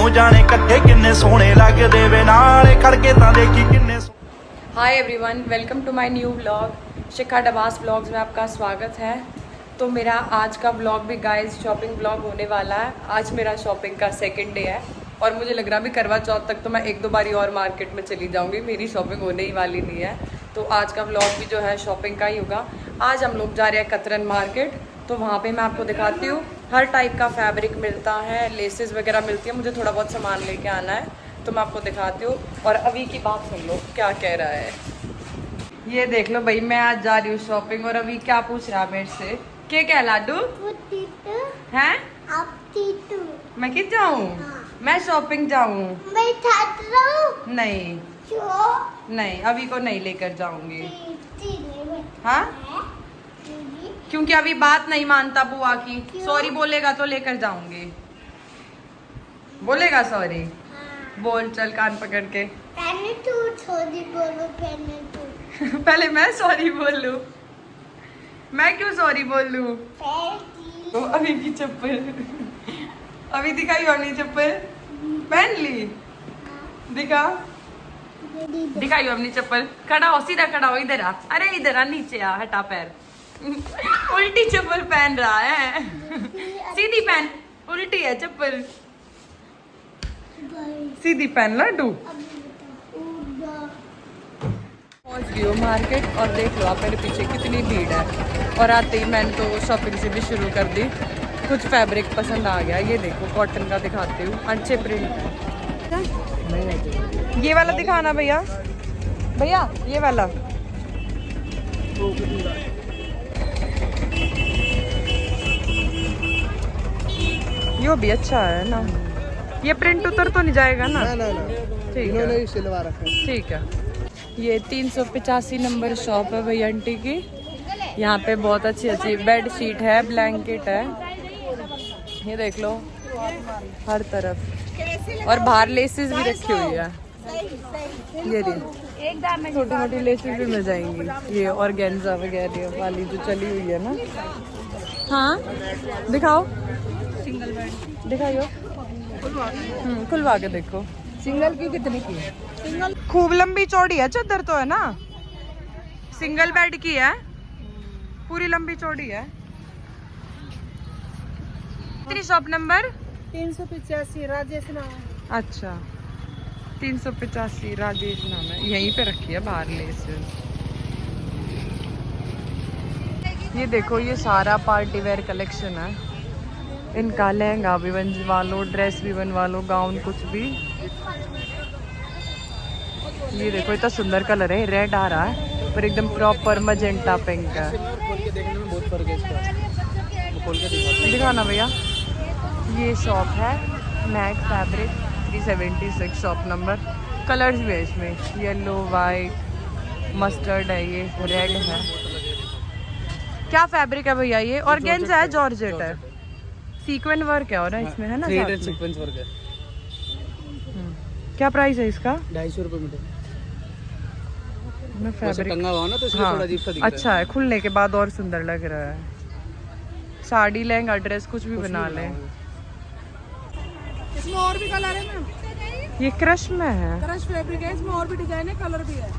दोनों जाने इकट्ठे किन्ने सोहने लगदे वे नाल खड़ के तां देखी किन्ने। Hi everyone, welcome to my new vlog. Shikha Dabas vlogs में आपका स्वागत है। तो मेरा आज का व्लॉग भी गाइस शॉपिंग व्लॉग होने वाला है। आज मेरा शॉपिंग का सेकंड डे है और मुझे लग रहा है भी करवा चौथ तक तो मैं एक दो बारी और मार्केट में चली जाऊंगी, मेरी शॉपिंग होने ही वाली नहीं है। तो आज का व्लॉग भी जो है शॉपिंग का ही होगा। आज हम लोग जा रहे हैं कतरन मार्केट, तो वहाँ पे मैं आपको दिखाती हूँ। हर टाइप का फैब्रिक मिलता है, लेसेस वगैरह मिलती है। मुझे थोड़ा बहुत सामान लेके आना है तो मैं आपको दिखाती हूँ। और अभी की बात सुन लो क्या कह रहा है। ये देख लो भाई, मैं आज जा रही हूँ शॉपिंग और अभी क्या पूछ रहा है मेरे से, क्या कह लाडू हैं? मैं कित जाऊँ? मैं शॉपिंग जाऊँ? नहीं नहीं, अभी को नहीं लेकर जाऊंगी। हाँ, क्योंकि अभी बात नहीं मानता बुआ की। सॉरी बोलेगा तो लेकर जाऊंगी। बोलेगा सॉरी? बोल चल कान पकड़ के। पहले तू सॉरी बोलो, पहले तू। पहले मैं सॉरी बोलूं? मैं क्यों सॉरी बोलूं? तो अभी की चप्पल अभी दिखाई अपनी चप्पल पहन ली, दिखा दिखाई अपनी चप्पल। खड़ा हो, सीधा खड़ा हो, इधर आ। अरे इधर आ, नीचे आ, हटा पैर। उल्टी चप्पल पहन रहा है। सीधी पहन, उल्टी है चप्पल। सीधी पहन लड्डू। पहुंच गई हूँ मार्केट और देख लो आप मेरे पीछे कितनी भीड़ है। और आते ही मैंने तो शॉपिंग से भी शुरू कर दी। कुछ फैब्रिक पसंद आ गया, ये देखो कॉटन का दिखाती हूँ, अच्छे प्रिंट। ये वाला दिखाना भैया, भैया ये वाला। यो भी अच्छा है ना। ये प्रिंट उतर तो नहीं जाएगा ना? ना। ठीक है, सिलवा रखा है। ठीक है। ये 385 नंबर शॉप है भैया आंटी की। यहाँ पे बहुत अच्छी अच्छी बेड शीट है, ब्लैंकेट है, ये देख लो हर तरफ। और बाहर लेसेस भी रखी हुई है, ये छोटी मोटी लेसेस भी मिल जाएंगी। ये ऑर्गेन्जा वगैरह वाली जो चली हुई है ना। हाँ दिखाओ, सिंगल बेड दिखाइयो। खुलवा के देखो। सिंगल की कितने की? सिंगल खूब लंबी चौड़ी है, चादर तो है ना। सिंगल बेड की है, पूरी लंबी चौड़ी है। कितनी शॉप नंबर? 385 राजेश नाम। अच्छा 385 राजेश नाम है, यहीं पे रखी है बाहर लेस। ये देखो ये सारा पार्टी वेयर कलेक्शन है। इनका लहंगा भी बनवा लो, ड्रेस भी बनवा लो, गाउन कुछ भी। ये देखो इतना सुंदर कलर है, रेड आ रहा है पर एकदम प्रॉपर मजेंटा पिंक है। दिखाना भैया। ये शॉप है Mac Fabric 376 shop number. Colours भी है इसमें, येलो, वाइट, मस्टर्ड है, ये रेड है। क्या फैब्रिक है भैया ये? ऑर्गेन्जा है, जॉर्जेट है, सीक्वेंस वर्क है और इसमें है ना सीक्वेंस वर्क है। क्या प्राइस है इसका? 250 रुपए मीटर। मैं फैब्रिक टंगा हुआ ना तो इसलिए हाँ, थोड़ा अजीब सा दिख रहा है। अच्छा है, खुलने के बाद और सुंदर लग रहा है। साड़ी, लहंगा, ड्रेस कुछ भी बना ले। इसमें और भी कलर है ना। ये क्रश में है, क्रश फैब्रिक है, इसमें और भी डिजाइन है, कलर भी है।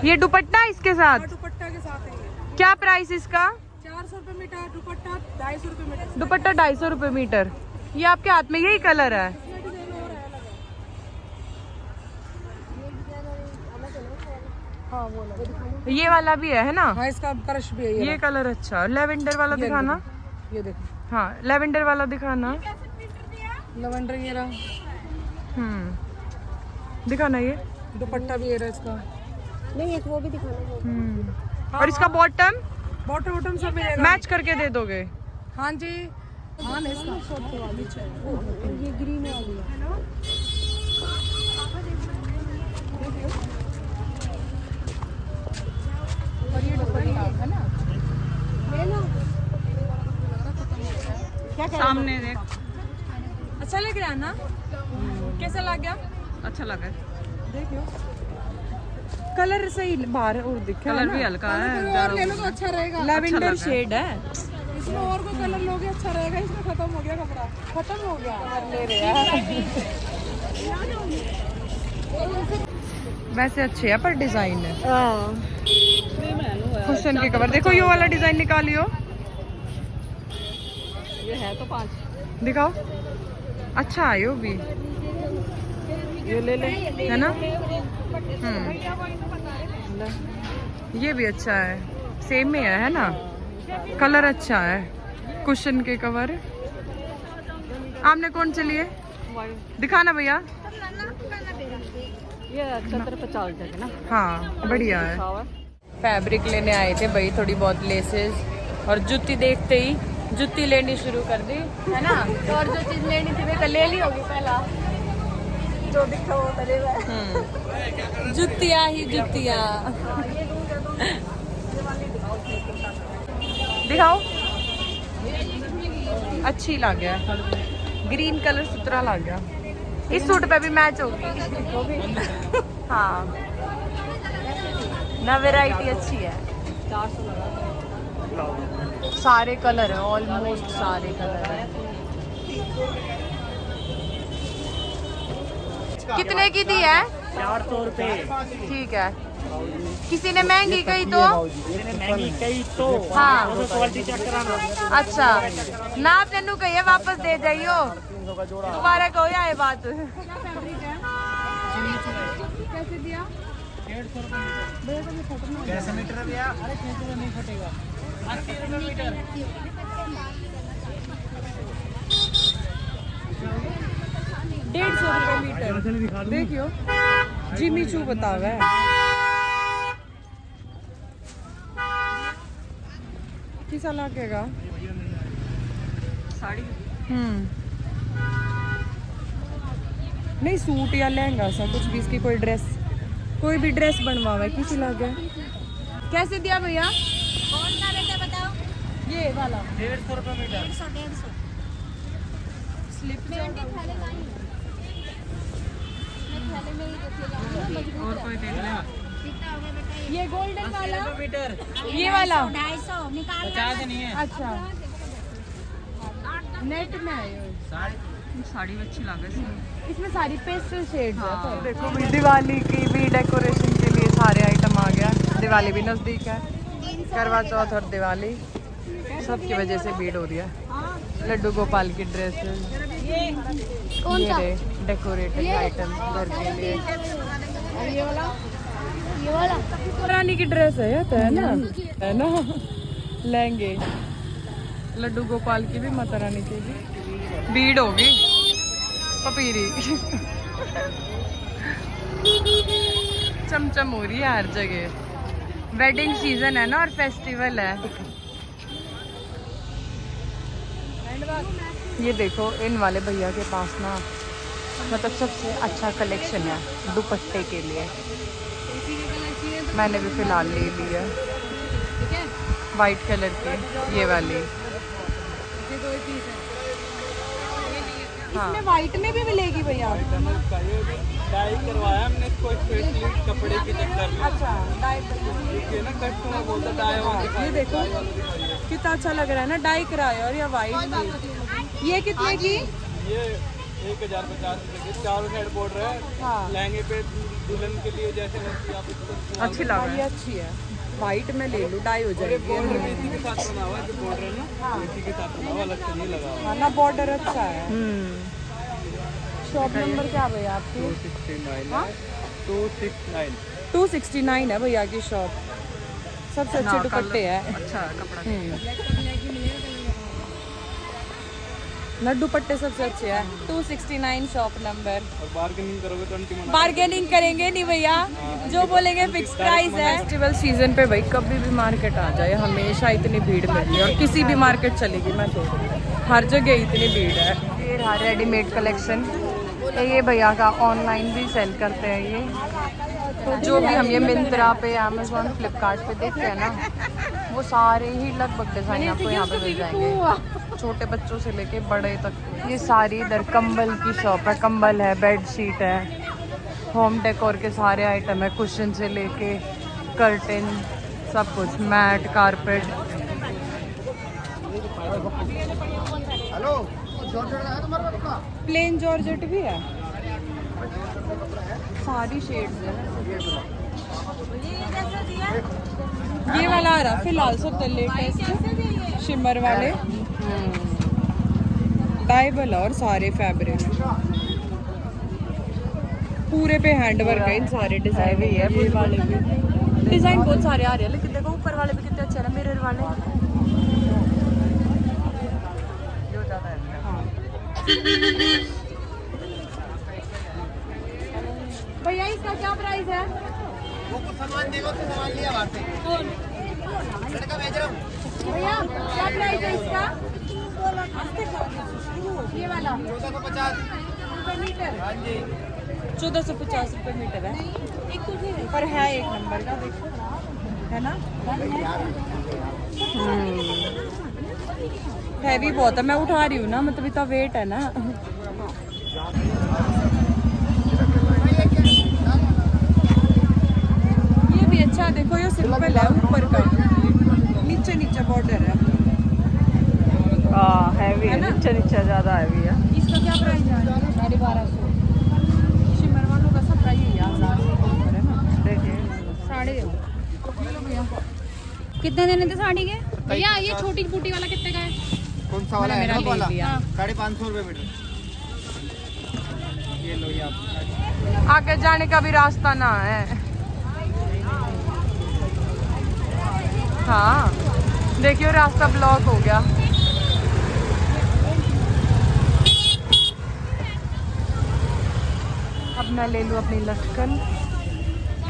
ये दुपट्टा इसके साथ? दुपट्टा के साथ है ये। क्या प्राइस इसका? 400 रुपए मीटर, दुपट्टा 250 रुपए मीटर। दुपट्टा 250 रुपए मीटर। ये आपके हाथ में यही कलर है? इसमें डिजाइन और है अलग। हाँ वो लगा। ये वाला भी है ना? हाँ इसका क्रश भी है ये कलर अच्छा। लेवेंडर वाला दिखाना। ये देखो। हाँ लेवेंडर वाला दिखाना। लवेंडर ये रहा। दिखाना ये। दुपट्टा भी है रहा इसका। नहीं एक वो भी दिखाना। और इसका बॉटम बॉटम सब मिलेगा। मैच करके दे दोगे? हाँ जी। हाँ इसका ये ग्रीन वाली है। और ये दुपट्टा है ना, ले लो। क्या सामने देख। अच्छा लग रहा है ना? कैसा लग गया? अच्छा लगा। देखियो कलर सही बाहर और दिखे, कलर भी हल्का है, और ले लो तो अच्छा रहेगा। लैवेंडर शेड है। इसमें और कोई कलर लोगे अच्छा रहेगा, इसमें खत्म हो गया कपड़ा, खत्म हो गया। ले रहे हैं। वैसे अच्छे है पर डिजाइन है। कुशन के कवर देखो, ये वाला डिजाइन निकालियो। ये है तो 5 दिखाओ, अच्छा है यो भी, ये ले ले है ना। ये भी अच्छा है, सेम में है ना, कलर अच्छा है। कुशन के कवर आपने कौन से लिए, दिखाना भैया। ये अच्छा तेरे पे चल जाएगा ना। हाँ बढ़िया है। फैब्रिक लेने आए थे भाई, थोड़ी बहुत लेसेस और जूती देखते ही जूती लेनी शुरू कर दी, है ना। तो और जो चीज लेनी थी मैं ले ली होगी पहला, जो दिखा वो करेगा। जुतियाँ ही जुतियाँ। दिखाओ, अच्छी लग गया, ग्रीन कलर सुथरा लग गया, इस सूट पे भी मैच होगी। हाँ ना, वैरायटी अच्छी है, 400 लगा। सारे कलर है, ऑलमोस्ट सारे कलर है। कितने की दी है? 400 रुपए। ठीक है, किसी ने महंगी कही तो महंगी कई तो हाँ। क्वालिटी चेक कराना। अच्छा ना, आप तेनू कहिए वापस दे जाइयो, दोबारा कहो या ये बात। कैसे दिया? 150 रुपए कैसे मीटर है भैया? अरे 600 रुपए नहीं फटेगा, 80 रुपए मीटर। 150 रुपए मीटर। देखियो जिमी चू बतावा है। किसा लगेगा साड़ी नहीं, सूट या लहंगा सा कुछ भी, इसकी कोई ड्रेस, कोई भी ड्रेस बनवावे किसी लगे। कैसे दिया भैया? कौन सा रेट है बताओ? ये वाला 150 रुपए मीटर। 150 स्लिप में थैले नहीं, मैं थैले में ही देखिएगा मजबूत और कोई देख ले। कितना हो गया बेटा? ये गोल्डन वाला, मीटर ये वाला 250 निकाल 50 नहीं है। अच्छा नेट में है ये। साड़ी भी अच्छी लगे, इसमें सारी पेस्टल शेड्स है। तो देखो भी दिवाली की भी डेकोरेशन के लिए सारे आइटम आ गया। दिवाली भी नजदीक है, करवा चौथ और दिवाली सबकी वजह से भीड़ हो रही है। लड्डू गोपाल की ड्रेसेस, ये रहे डेकोरेटेड आइटम घर के लिए। ये वाला रानी की ड्रेस है ये तो, है ना, है ना। लहंगे लड्डू गोपाल की भी, माता रानी की भी। भीड़ होगी पपीरी। चमचम हो रही है हर जगह, वेडिंग सीजन है ना और फेस्टिवल है। ये देखो इन वाले भैया के पास ना मतलब सबसे अच्छा कलेक्शन है दुपट्टे के लिए। मैंने भी फिलहाल ले ली है वाइट कलर के, ये वाली। हाँ, इसमें व्हाइट में भी मिलेगी भैया? डाई करवाया हमने इसको स्पेशली कपड़े के चक्कर में। अच्छा डाई ये ना कस्टमर बोलता डाई वाला ये देखो कितना अच्छा लग रहा है ना, डाई कराया और या वाइट भी। ये कितने की? ये 1050 रुपए के 4 साइड बॉर्डर है। हाँ। लहंगे पे दुल्हन के लिए जैसे मर्जी आप इसको अच्छी लग रही है, अच्छी है। वाइट में ले लूँ, डाई हो जाएगी। बॉर्डर भी इसी के साथ बना हुआ है, जो बॉर्डर है ना इसी के साथ बना हुआ, अलग से नहीं लगा हुआ। हाँ ना, बॉर्डर अच्छा है। शॉप नंबर क्या भैया आपकी? 269 269 है भैया की शॉप। सबसे अच्छे दुपट्टे है। अच्छा कपड़ा ना दुपट्टे सबसे अच्छे हैं। 269 शॉप नंबर। और बार्गेनिंग करोगे 20 बार्गेनिंग करेंगे नहीं भैया, जो बोलेंगे फिक्स प्राइस है। फेस्टिवल सीजन पे भाई कभी भी मार्केट आ जाए हमेशा इतनी भीड़ मिलती है, और किसी भी मार्केट चलेगी मैं तो हर जगह इतनी भीड़ है। ये रहा रेडीमेड कलेक्शन, ये भैया का ऑनलाइन भी सेल करते हैं ये। तो जो भी हम ये मिंत्रा पे, अमेजोन, फ्लिपकार्ट पे देखते हैं ना, वो सारे ही लगभग डिज़ाइन आपको यहाँ पे मिल जाएंगे, छोटे बच्चों से लेके बड़े तक। ये सारी इधर कंबल की शॉप है, कंबल है, बेड शीट है, होम डेकोर के सारे आइटम है, कुशन से लेके कर्टन सब कुछ, मैट, कारपेट। प्लेन जॉर्जेट भी है, सारी शेड्स है। ये वाला आ रहा फिलहाल सबसे लेटेस्ट शिमर वाले डाइबल और सारे फैब्रिक पूरे पे हैंड वर्क है। इन सारे डिजाइन भी है, ये वाले भी डिजाइन बहुत सारे आ रहे हैं, लेकिन देखो ऊपर वाले भी कितने अच्छे हैं, मिरर वाले। हाँ। भैया इसका क्या प्राइस है? सामान देखो तो सामान लिया बाहर से। लड़का भेज रहा हूँ। भैया क्या प्राइस है इसका? ये वाला 1450 रुपये मीटर। हाँ जी 1450 रुपये मीटर है, पर है एक नंबर का, देखो है ना। हैवी बहुत है, मैं उठा रही हूँ ना, मतलब इतना वेट है ना। ये भी अच्छा, देखो ये सिंपल है, ऊपर का नीचे नीचे बॉर्डर है। हैवी है ना, नीचे नीचे ज्यादा हैवी है। इसका क्या प्राइस है? 1250। शिमर वालों का सब प्राइस है 1000 से ऊपर है ना। देखिए साढ़े कितने देने थे साड़ी के भैया? ये छोटी बूटी वाला कितने का है? कौन सा वाला है? मेरा ले वाला लिया। 550 रुपये मीटर। ये लो ये आप। आगे जाने का भी रास्ता ना है। हाँ देखियो रास्ता ब्लॉक हो गया। अब मैं ले लूँ अपनी लटकन,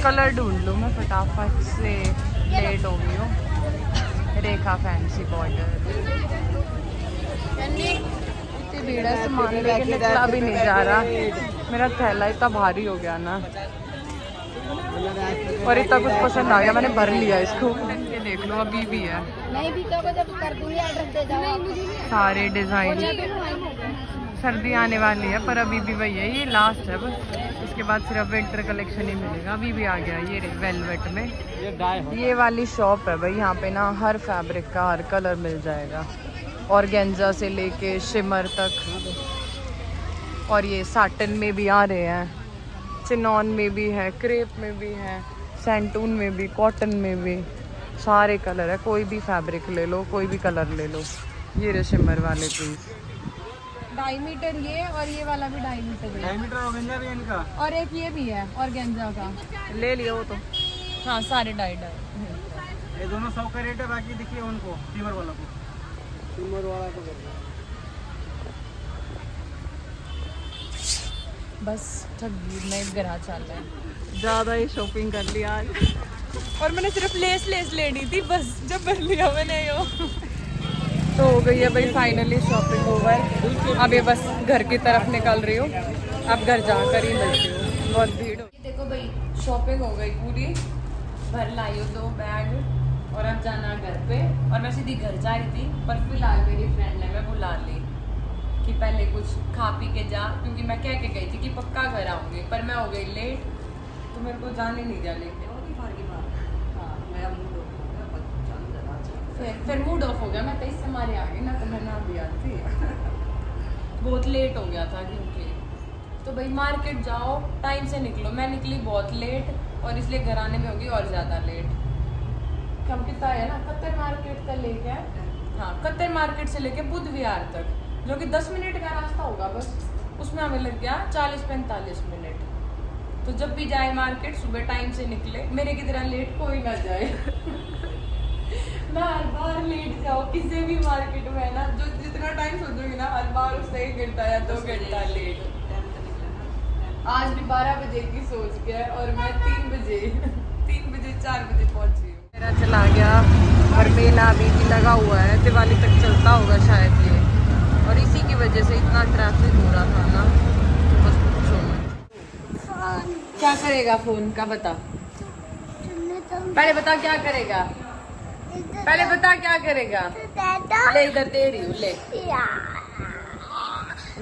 कलर ढूंढ लूँ मैं फटाफट से, लेट हो गई हूँ। रेखा फैंसी बॉर्डर, इतनी भीड़ है, सामान लेके निकला भी नहीं जा रहा। मेरा थैला इतना भारी हो गया ना, और इतना कुछ पसंद आ गया, मैंने भर लिया इसको। ये देख लो अभी भी है, नहीं भी तो जब कर दूंगी एड्रेस दे जाओ। सारे डिजाइन। सर्दी आने वाली है पर अभी भी वही है, ये लास्ट है बस, इसके बाद सिर्फ विंटर कलेक्शन ही मिलेगा। अभी भी आ गया ये वेलवेट में। ये वाली शॉप है भाई, यहाँ पे ना हर फैब्रिक का हर कलर मिल जाएगा, ऑर्गेन्जा से लेके शिमर तक। और ये साटन में भी आ रहे हैं, चिनॉन में भी है, क्रेप में भी है, सैंटून में भी, कॉटन में भी, सारे कलर है। कोई भी फैब्रिक ले लो, कोई भी कलर ले लो। ये रहे शिमर वाले पीस, 2.5 मीटर ये, और ये वाला भी 2.5 मीटर है। 2.5 मीटर ऑर्गेन्जा भी है इनका, और एक ये भी है ऑर्गेन्जा का, ले लिया वो तो। हाँ सारे 2.5। ये दोनों 100 का रेट है। बाकी देखिए उनको टीमर वाला को, टीमर वाला को बस ठगी में ग्रह चल रहा है, ज़्यादा ही शॉपिंग कर लिया आज। और मैंने सिर्फ लेस लेनी थी बस, जब भर लिया मैंने यो। तो हो गई है भाई फाइनली शॉपिंग ओवर। अब ये बस घर की तरफ निकल रही हूँ, अब घर जाकर ही मिलती हूँ, बहुत भीड़ हो। देखो भाई शॉपिंग हो गई पूरी, भर लाई हूँ 2 बैग, और अब जाना घर पे। और मैं सीधी घर जा रही थी, पर फिलहाल मेरी फ्रेंड ने मैं बुला ली कि पहले कुछ खा पी के जा, क्योंकि मैं कह के गई थी कि पक्का घर आऊँगी, पर मैं हो गई लेट, तो मेरे को जाने नहीं दिया लेके। फिर मूड ऑफ हो गया, मैं तो इससे मारे आ गई ना, तो मैं ना भी आती। बहुत लेट हो गया था क्योंकि, तो भाई मार्केट जाओ टाइम से निकलो। मैं निकली बहुत लेट, और इसलिए घर आने में होगी और ज़्यादा लेट। कम कितना है ना, कत्तर मार्केट तक लेके, हाँ कत्तर मार्केट से लेके बुध विहार तक, जो कि 10 मिनट का रास्ता होगा बस, उसमें हमें लग गया 40-45 मिनट। तो जब भी जाए मार्केट सुबह टाइम से निकले, मेरे की तरह लेट कोई ना जाए। मैं हर बार लेट जाओ किसी भी मार्केट में ना, जो जितना टाइम सोचूंगी ना, हर बार उससे 1 घंटा या 2 घंटा लेट। आज भी 12 बजे की सोच के, और मैं 3 बजे 4 बजे पहुंची हूँ। मेरा चला गया, और मेला अभी भी लगा हुआ है, दिवाली तक चलता होगा शायद ये, और इसी की वजह से इतना ट्रैफिक हो रहा था ना, तो बस पूछो मत। क्या करेगा फोन का, बता पहले, बता क्या करेगा पहले, बता क्या करेगा। ले इधर दे रही हूँ, ले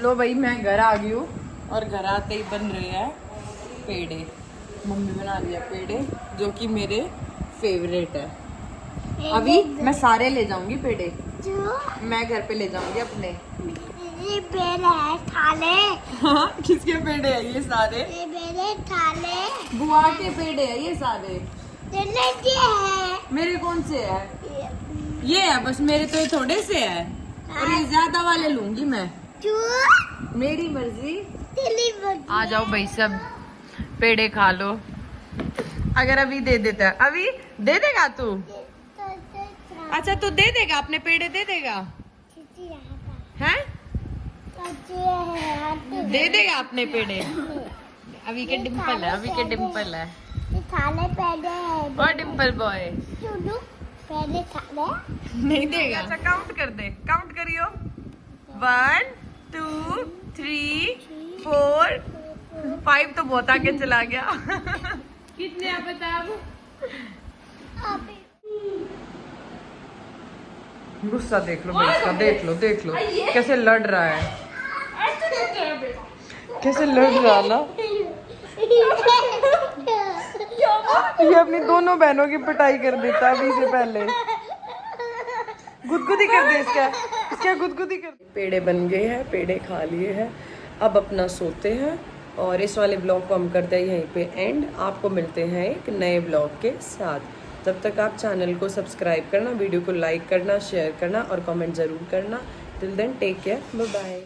लो भाई। मैं घर आ गई हूँ, और घर आते ही बन रहे हैं पेड़े। मम्मी बना दिया पेड़े, जो कि मेरे फेवरेट है। अभी मैं सारे ले जाऊंगी पेड़े, जो मैं घर पे ले जाऊंगी अपने। ये पेड़ है थाले, हाँ, किसके पेड़ है ये सारे? ये मेरे थाले, बुआ के पेड़ है ये सारे। ये है मेरे कौन से है? ये ये है बस, मेरे तो ये थोड़े से है और ये ज्यादा वाले लूंगी मैं। जो मेरी मर्जी। तेरी बड़ी आ जाओ भाई सब, पेड़े खा लो। अगर अभी दे देता है, अभी दे देगा तू? अच्छा तू दे देगा, अपने पेड़े दे देगा हैं? दे देगा अपने पेड़े। अभी के डिम्पल है, अभी के डिम्पल है। थाले पहले है और डिम्पल बॉय चुनू पहले थाले नहीं देगा। अच्छा काउंट कर दे, काउंट करियो। 1 2 3 4 5 तो बहुत आगे चला गया। कितने आप बता? गुस्सा देख लो भाई इसका, देख लो देख लो कैसे लड़ रहा है, कैसे लड़ रहा ना। ये अपनी दोनों बहनों की पिटाई कर देता अभी से पहले। गुदगुदी कर दे इसका, इसका गुदगुदी कर। पेड़े बन गए हैं, पेड़े खा लिए हैं, अब अपना सोते हैं और इस वाले ब्लॉग को हम करते हैं यहीं पे एंड। आपको मिलते हैं एक नए ब्लॉग के साथ। तब तक आप चैनल को सब्सक्राइब करना, वीडियो को लाइक करना, शेयर करना और कमेंट ज़रूर करना। Till then take care, bye bye.